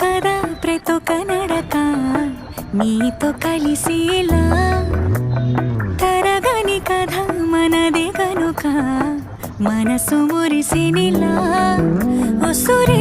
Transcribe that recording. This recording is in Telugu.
కదా ప్రతొక నడక నీతో కలిసేలా తరగని కథ మనదే కనుక మనసు మురిసినిలా ఉసురే